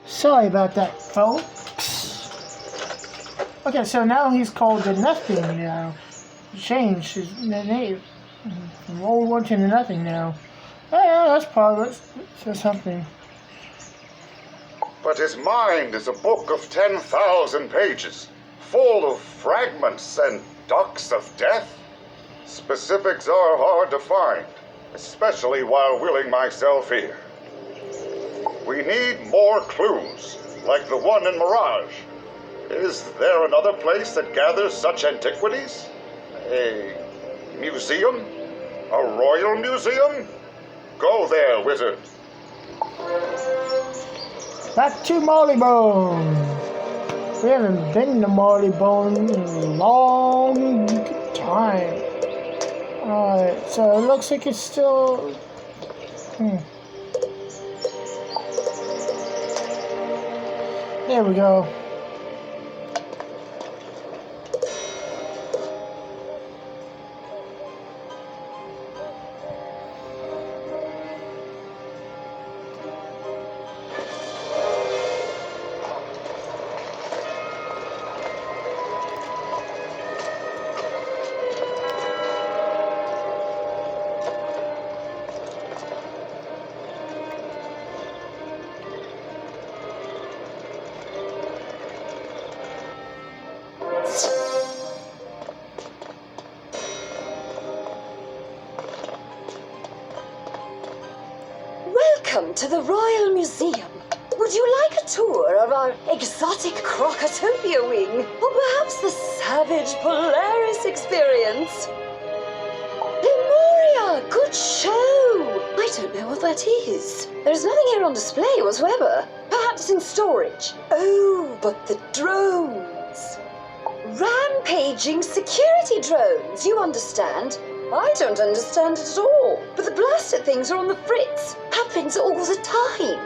Sorry about that, folks. Okay, so now he's called the Nothing now. He changed his name from old one to the Nothing now. Oh, yeah, that's progress. That's something. But his mind is a book of 10,000 pages, full of fragments and ducks of death. Specifics are hard to find, especially while willing myself here. We need more clues, like the one in Mirage. Is there another place that gathers such antiquities? A museum? A royal museum? Go there, wizard. Back to Marleybone. We haven't been to Marleybone in a long time. Alright, so it looks like it's still... There we go. Welcome to the Royal Museum. Would you like a tour of our exotic Crocotopia wing? Or perhaps the savage Polaris experience? Lemuria! Good show! I don't know what that is. There's nothing here on display whatsoever. Perhaps in storage. Oh, but the drones. Rampaging security drones, you understand? I don't understand it at all. But the blasted things are on the fritz. Happens all the time.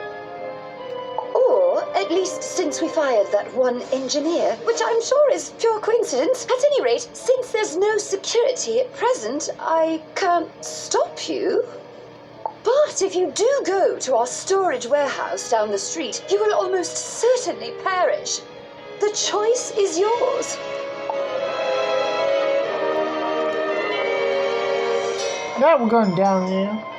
Or, at least since we fired that one engineer, which I'm sure is pure coincidence. At any rate, since there's no security at present, I can't stop you. But if you do go to our storage warehouse down the street, you will almost certainly perish. The choice is yours. Now we're going down there.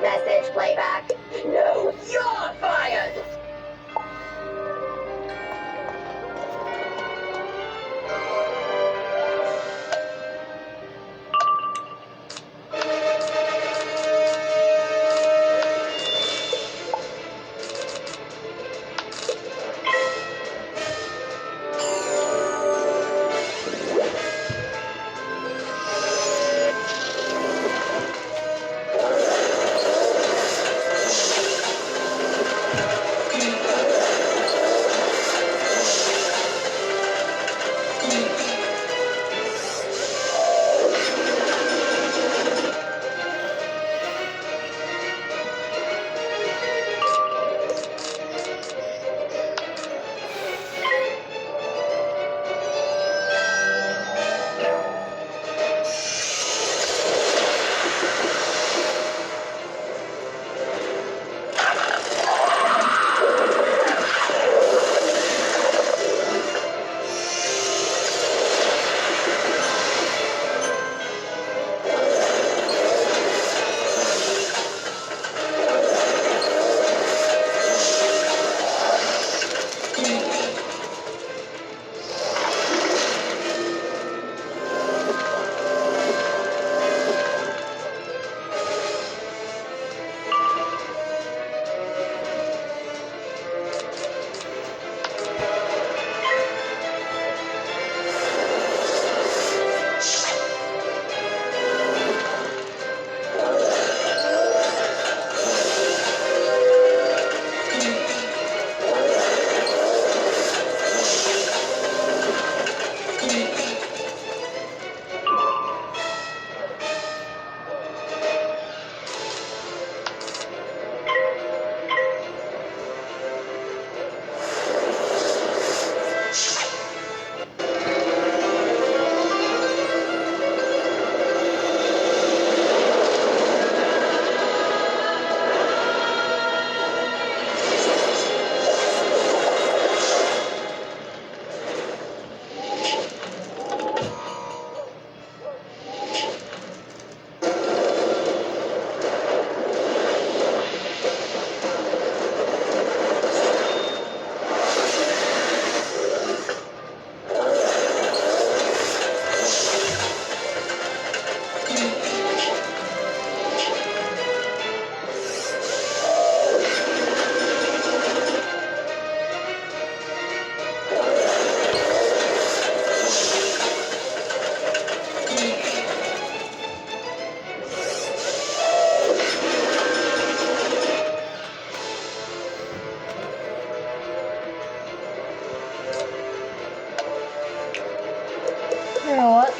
Message playback. No, you're fired!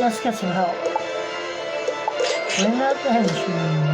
let's get some help. Bring out the henchman.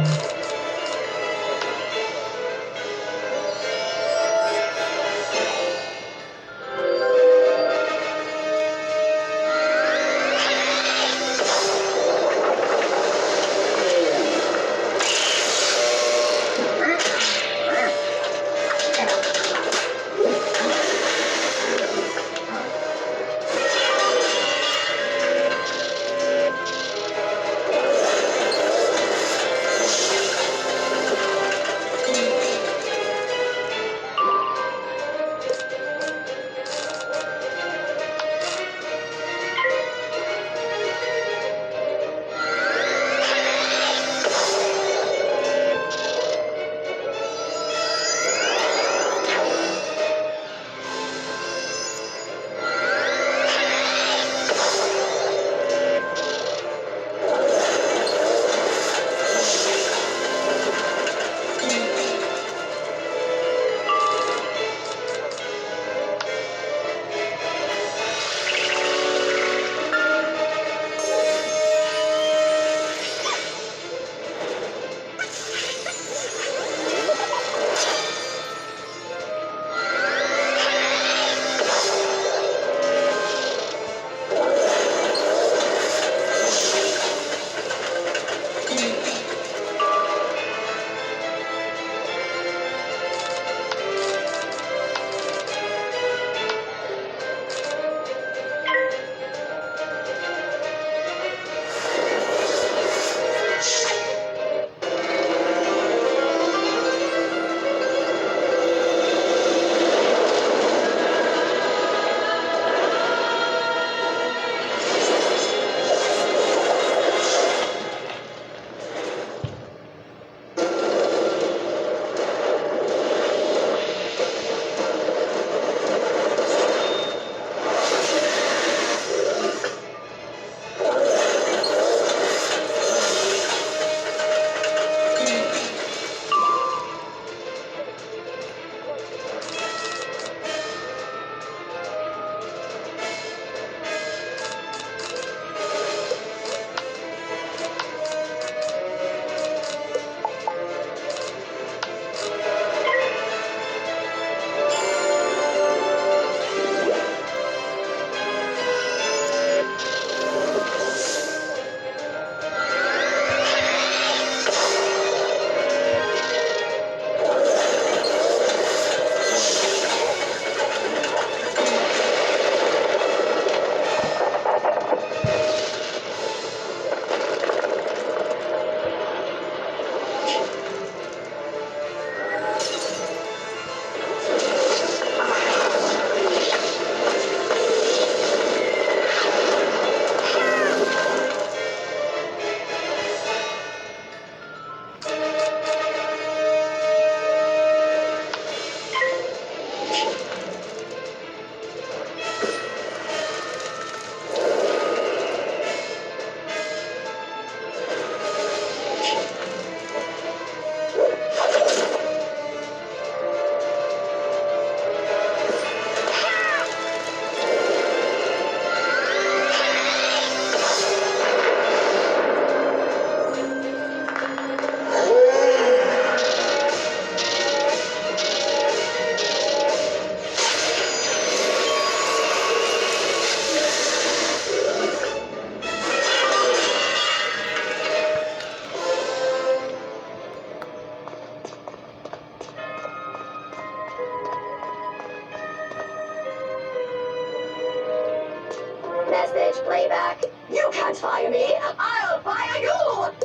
Message playback. You can't fire me. I'll fire you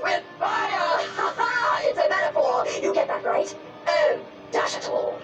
with fire. Ha ha! It's a metaphor. You get that right? Oh, dash it all.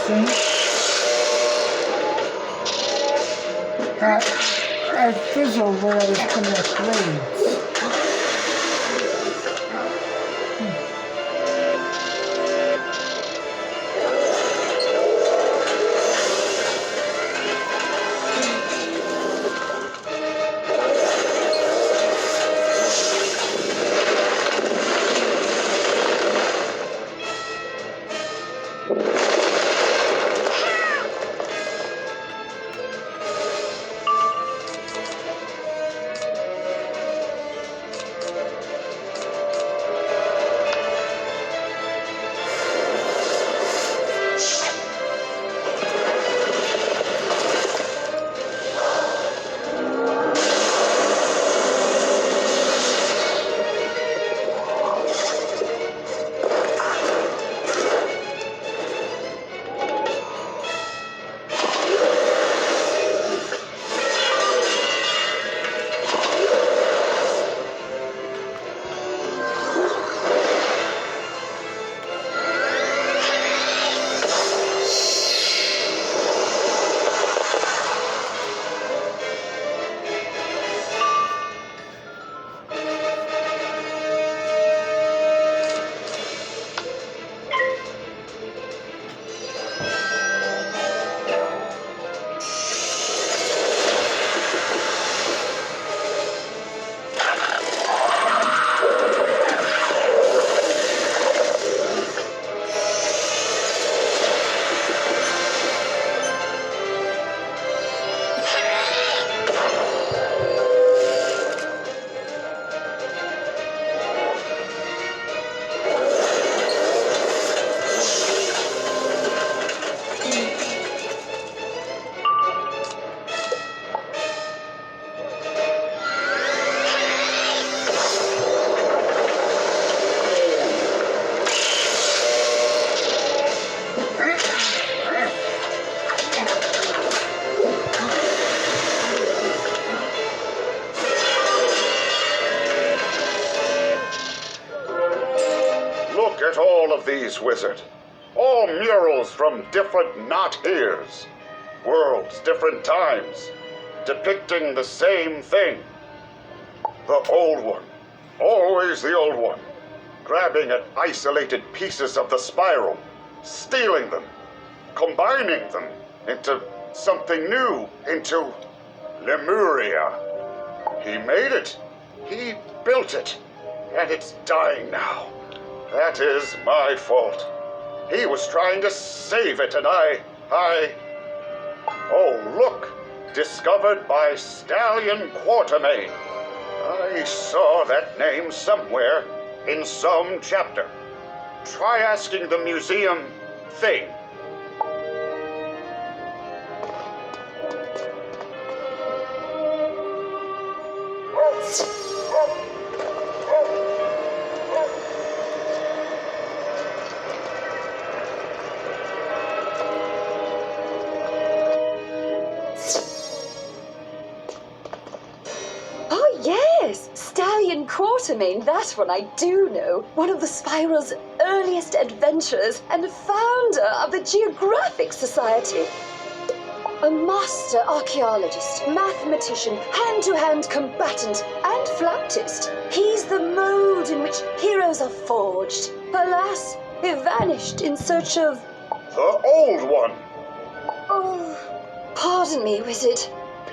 interesting. I fizzled when I was putting up blades. Look at all of these, Wizard. All murals from different not-heres. Worlds, different times, depicting the same thing. The old one. Always the old one. Grabbing at isolated pieces of the spiral, stealing them, combining them into something new, into Lemuria. He made it. He built it. And it's dying now. That is my fault. He was trying to save it, and Oh, look! Discovered by Stallion Quartermain. I saw that name somewhere in some chapter. Try asking the museum thing. Oh, yes! Stallion Quartermain, that one I do know. One of the Spiral's earliest adventurers and founder of the Geographic Society. A master archaeologist, mathematician, hand-to-hand combatant, and flautist. He's the mold in which heroes are forged. Alas, he vanished in search of... The old one! Oh, pardon me, Wizard.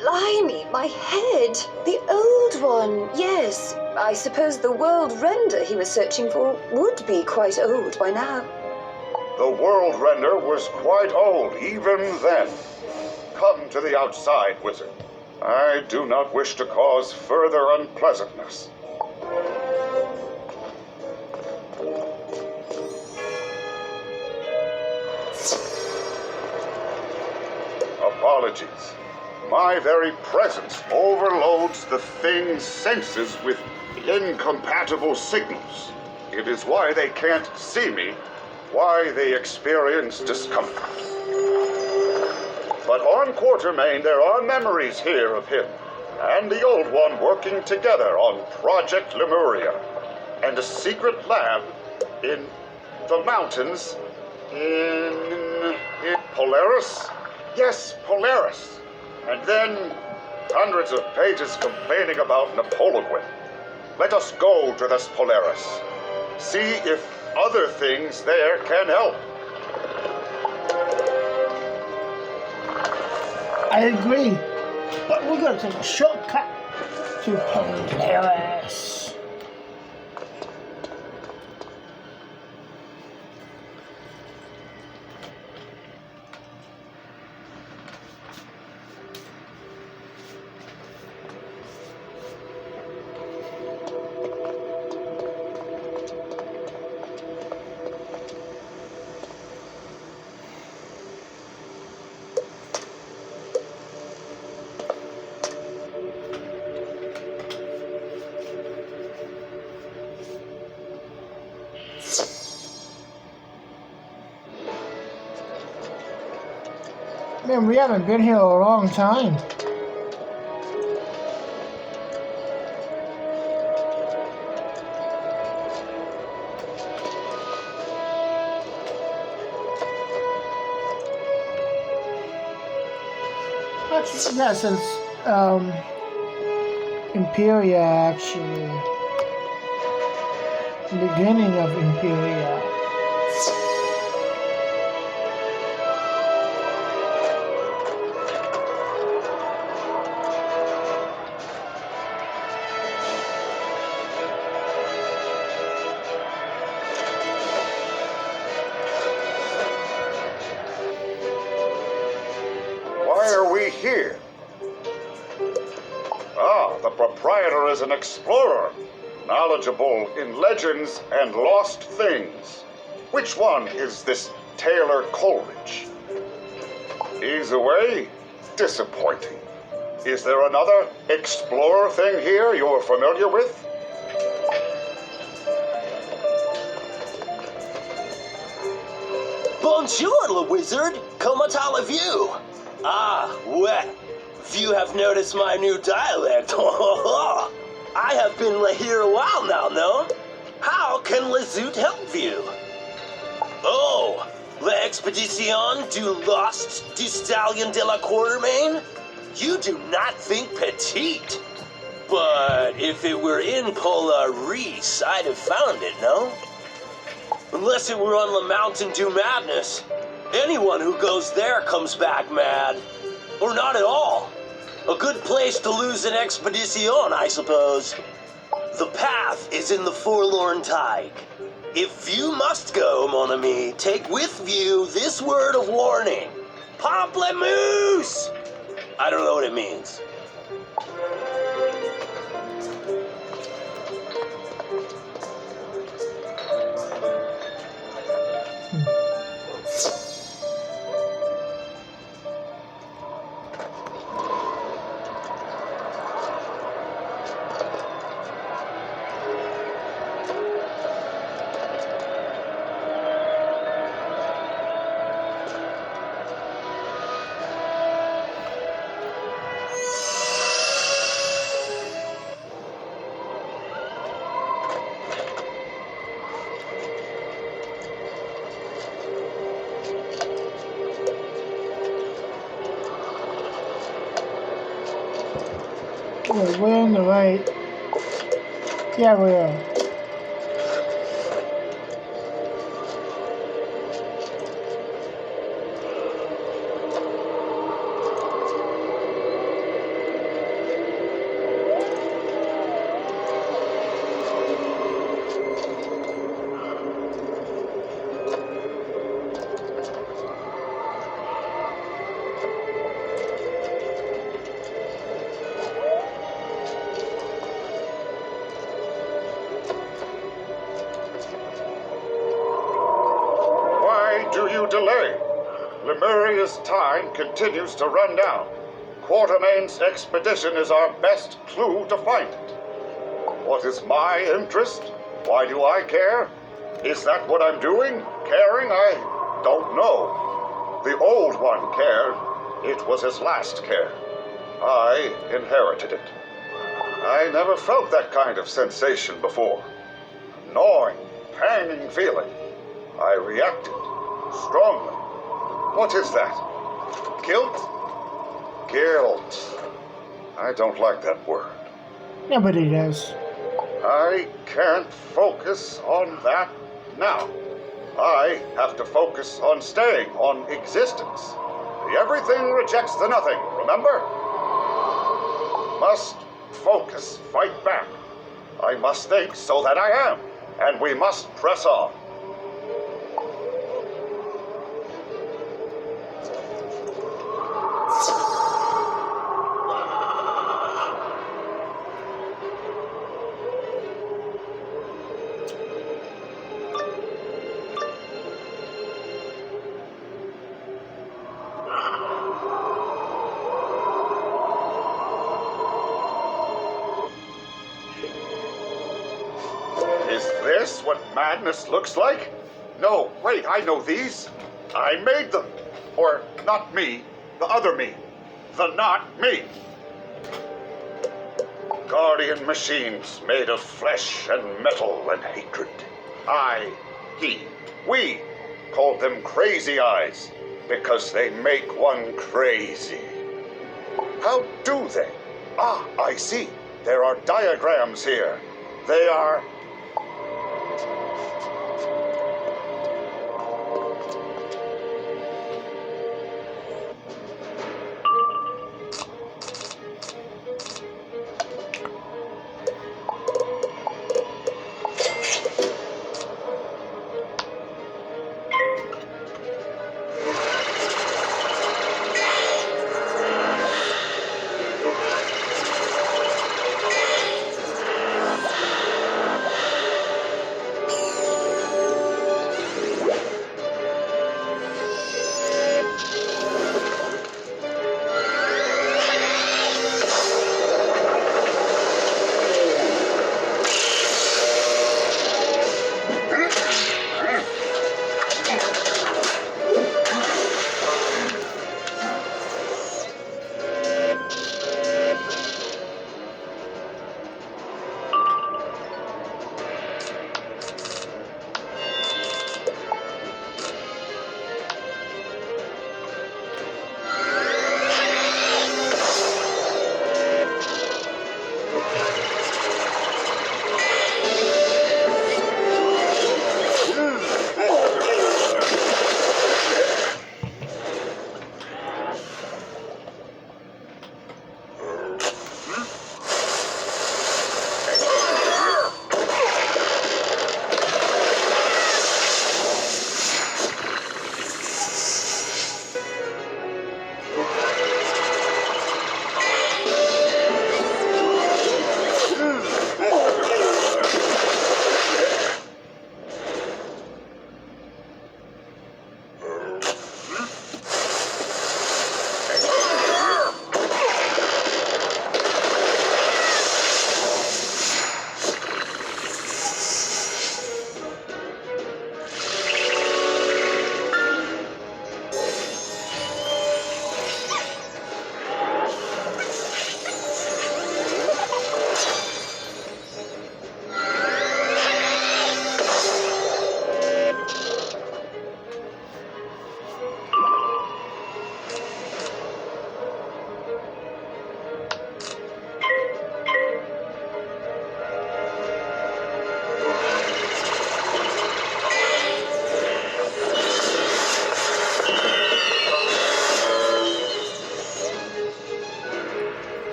Blimey, my head. The old one, yes. I suppose the world render he was searching for would be quite old by now. The world render was quite old even then. Come to the outside, Wizard. I do not wish to cause further unpleasantness. Apologies. My very presence overloads the thing's senses with incompatible signals. It is why they can't see me, why they experience discomfort. But on Quartermain, there are memories here of him and the old one working together on Project Lemuria and a secret lab in the mountains in... In Polaris? Yes, Polaris. And then hundreds of pages complaining about Napoleon. Let us go to this Polaris. See if other things there can help. I agree. But we're going to take a shortcut to Polaris. Man, we haven't been here a long time. Actually, yeah, since Imperia, actually. Beginning of Imperia. Why are we here? Ah, the proprietor is an explorer, knowledgeable in legends and lost things. Which one is this Taylor Coleridge? He's away? Disappointing. Is there another explorer thing here you're familiar with? Bonjour, wizard! Comment allez-vous? Ah, well, you have noticed my new dialect. I have been here a while now, no? How can Lezout help you? Oh, l'expédition du Lost du Stallion de la Quartermain? You do not think petite. But if it were in Polaris, I'd have found it, no? Unless it were on the Mountain Dew Madness. Anyone who goes there comes back mad. Or not at all. A good place to lose an expedition, I suppose. The path is in the Forlorn Tide. If you must go, mon ami, take with you this word of warning. Pamplemousse! I don't know what it means. We're on the right. Yeah, we are. Do you delay? Lemuria's time continues to run down. Quartermain's expedition is our best clue to find it. What is my interest? Why do I care? Is that what I'm doing? Caring? I don't know. The old one cared. It was his last care. I inherited it. I never felt that kind of sensation before. Gnawing, panging feeling. I reacted strongly. What is that? Guilt? Guilt. I don't like that word. Nobody does. I can't focus on that now. I have to focus on staying, on existence. The everything rejects the nothing, remember? Must focus, fight back. I must think so that I am, and we must press on. Is this what madness looks like? No, wait, I know these. I made them. Or not me, the other me. The not me. Guardian machines made of flesh and metal and hatred. I, he, we called them crazy eyes because they make one crazy. How do they? Ah, I see. There are diagrams here. They are...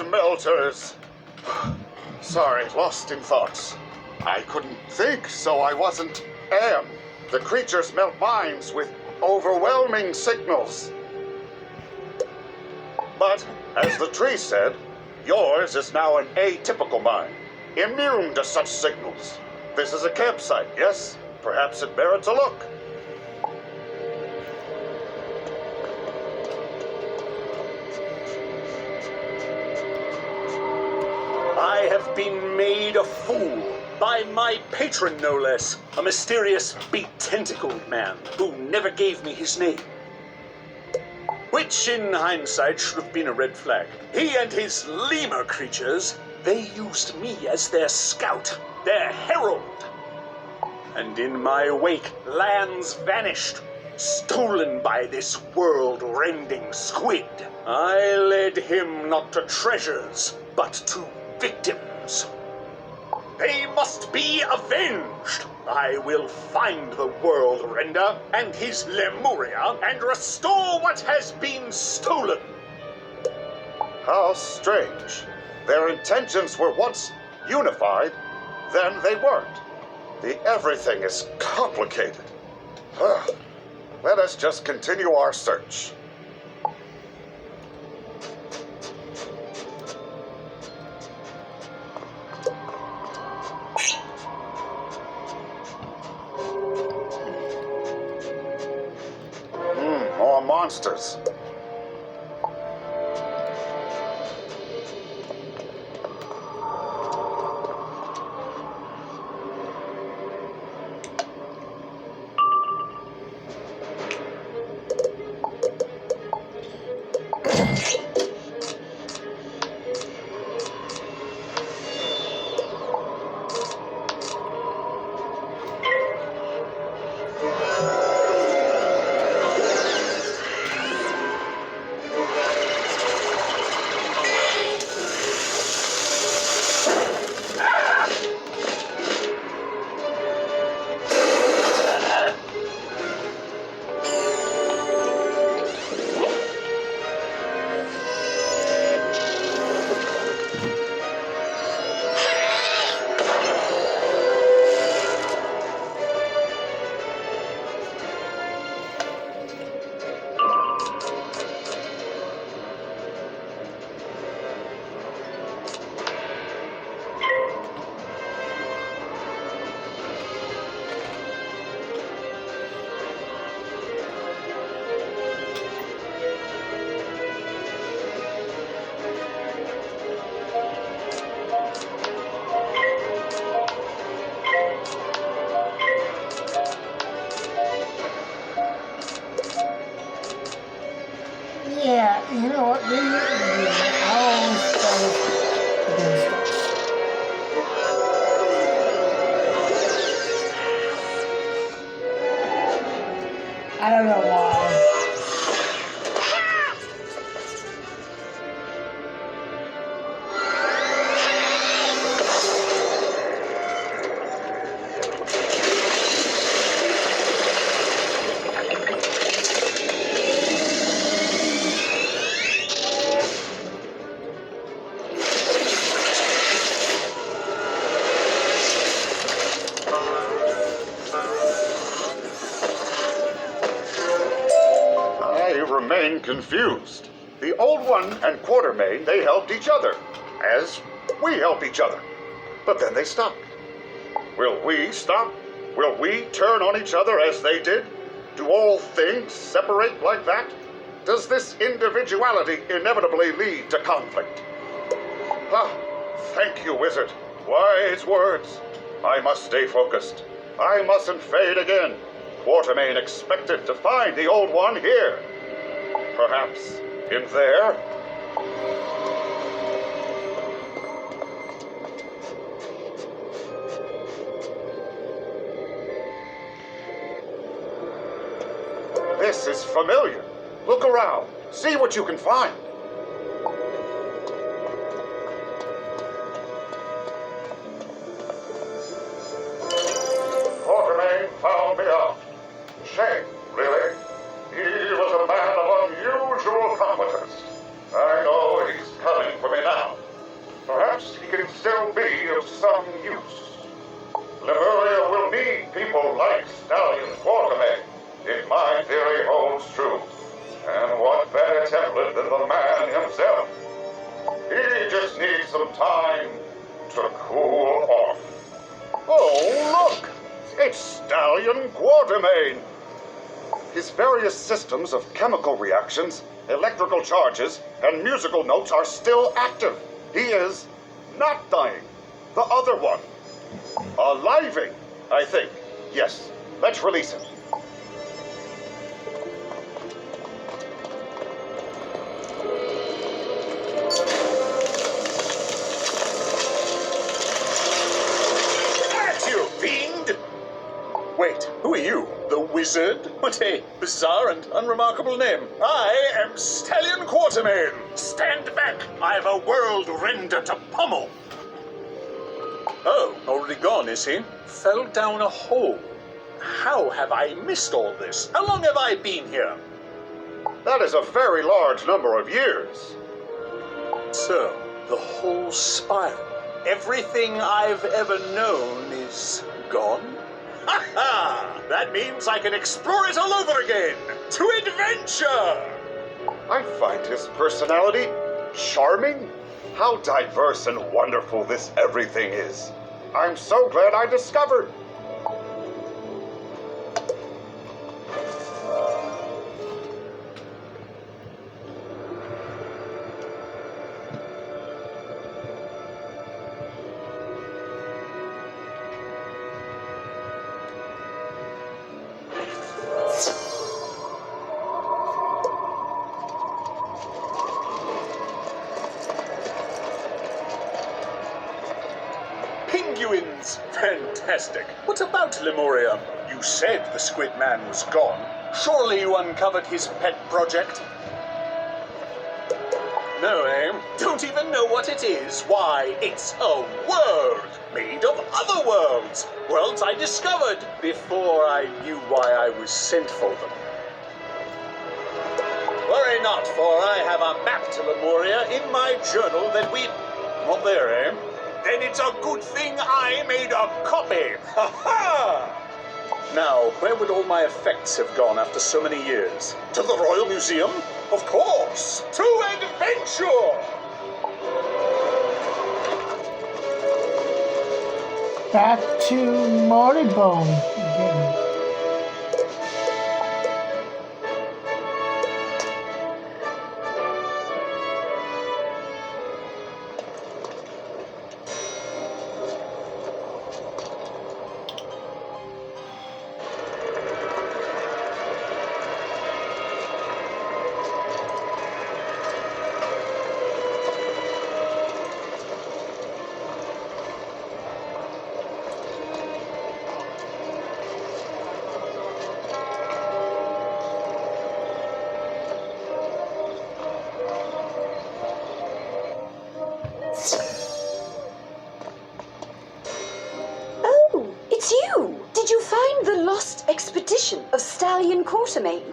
Melters. Sorry, lost in thoughts. I couldn't think, so I wasn't am. The creatures melt minds with overwhelming signals. But, as the tree said, yours is now an atypical mind, immune to such signals. This is a campsite, yes? Perhaps it merits a look. I have been made a fool by my patron, no less, a mysterious, big-tentacled man who never gave me his name. Which, in hindsight, should have been a red flag. He and his lemur creatures, they used me as their scout, their herald. And in my wake, lands vanished, stolen by this world-rending squid. I led him not to treasures, but to victims. They must be avenged. I will find the World Render and his Lemuria and restore what has been stolen. How strange. Their intentions were once unified, then they weren't. The everything is complicated. Let us just continue our search. More monsters. Yeah, you know what? Maybe I'll always fight against us. I don't know why. confused. The Old One and Quartermain, they helped each other, as we help each other. But then they stopped. Will we stop? Will we turn on each other as they did? Do all things separate like that? Does this individuality inevitably lead to conflict? Ah, thank you, Wizard. Wise words. I must stay focused. I mustn't fade again. Quartermain expected to find the Old One here. Perhaps in there? This is familiar. Look around. See what you can find. Quartermain found me out. Shame, really. He was a man of unusual competence. I know he's coming for me now. Perhaps he can still be of some use. Lemuria will need people like Stallion Quartermain, if my theory holds true. And what better template than the man himself? He just needs some time to cool off. Oh, look! It's Stallion Quartermain! His various systems of chemical reactions, electrical charges, and musical notes are still active. He is not dying. The other one. Aliving, I think. Yes, let's release him. Wait, who are you? The Wizard? What a bizarre and unremarkable name. I am Stallion Quartermain. Stand back. I have a world render to pummel. Oh, already gone, is he? Fell down a hole. How have I missed all this? How long have I been here? That is a very large number of years. So, the whole spire, everything I've ever known is gone? Ha ha! That means I can explore it all over again! To adventure! I find his personality charming. How diverse and wonderful this everything is. I'm so glad I discovered. Penguins! Fantastic. What about Lemuria? You said the Squid Man was gone. Surely you uncovered his pet project? No, eh? Don't even know what it is? Why, it's a world made of other worlds. Worlds I discovered before I knew why I was sent for them. Worry not, for I have a map to Lemuria in my journal that we... Not there, eh? Then it's a good thing I made a copy. Ha ha! Now, where would all my effects have gone after so many years? To the Royal Museum? Of course! To adventure! Back to Moribone again. Oh, it's you! Did you find the lost expedition of Stallion Quartermain?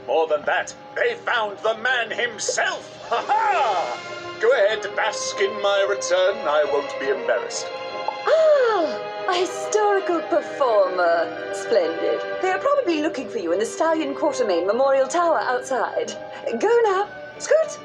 More than that, they found the man himself! Ha ha! Go ahead, bask in my return. I won't be embarrassed. Ah, A historical performer. Splendid. They are probably looking for you in the Stallion Quartermain Memorial Tower outside. Go now. Scoot!